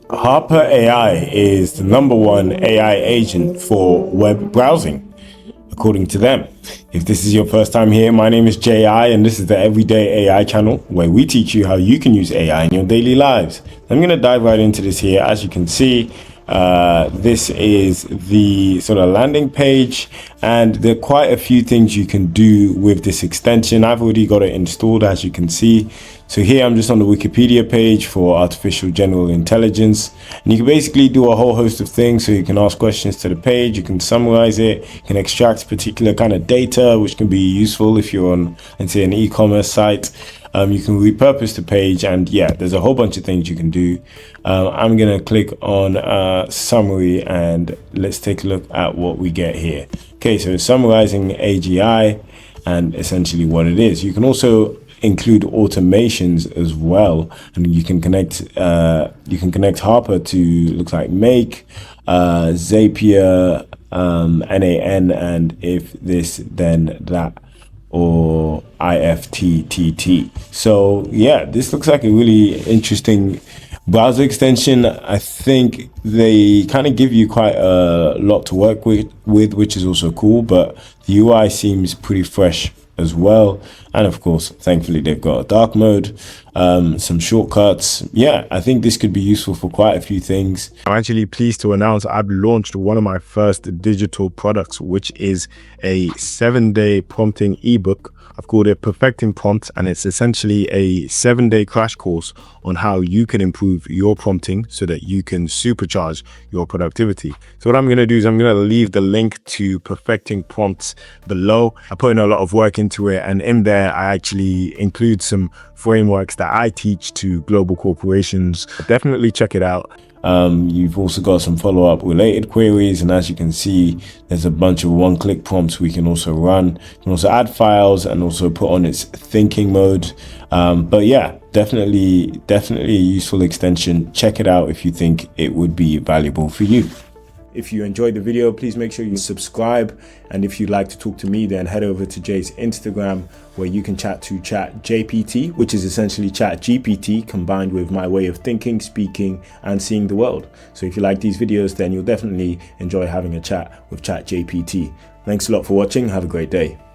Harpa AI is the #1 AI agent for web browsing, according to them. If this is your first time here, my name is JI, and this is the Everyday AI channel where we teach you how you can use AI in your daily lives. I'm going to dive right into this here. As you can see, this is the sort of landing page, and there are quite a few things you can do with this extension. I've already got it installed, as you can see. So here I'm just on the Wikipedia page for artificial general intelligence, and you can basically do a whole host of things. So you can ask questions to the page, you can summarize it, you can extract particular kind of data which can be useful if you're on, let's say, an e-commerce site. You can repurpose the page, and yeah, there's a whole bunch of things you can do. I'm gonna click on summary, and let's take a look at what we get here. Okay, so summarizing AGI and essentially what it is. You can also include automations as well, and you can connect Harpa to, looks like, Make, Zapier, NAN, and if this then that, or IFTTT. So yeah, this looks like a really interesting browser extension. I think they kind of give you quite a lot to work with, which is also cool, but the UI seems pretty fresh as well. And of course, thankfully, they've got a dark mode, some shortcuts. Yeah, I think this could be useful for quite a few things. I'm actually pleased to announce I've launched one of my first digital products, which is a 7-day prompting ebook. I've called it Perfecting Prompts, and it's essentially a 7-day crash course on how you can improve your prompting so that you can supercharge your productivity. So what I'm going to do is I'm going to leave the link to Perfecting Prompts below. I put in a lot of work into it, and in there I actually include some frameworks that I teach to global corporations. Definitely check it out. You've also got some follow-up related queries, and as you can see, there's a bunch of one-click prompts we can also run. You can also add files and also put on its thinking mode. But yeah, definitely a useful extension. Check it out if you think it would be valuable for you. If you enjoyed the video, please make sure you subscribe. And if you'd like to talk to me, then head over to Jay's Instagram, where you can chat to ChatJPT, which is essentially ChatGPT combined with my way of thinking, speaking, and seeing the world. So if you like these videos, then you'll definitely enjoy having a chat with ChatJPT. Thanks a lot for watching. Have a great day.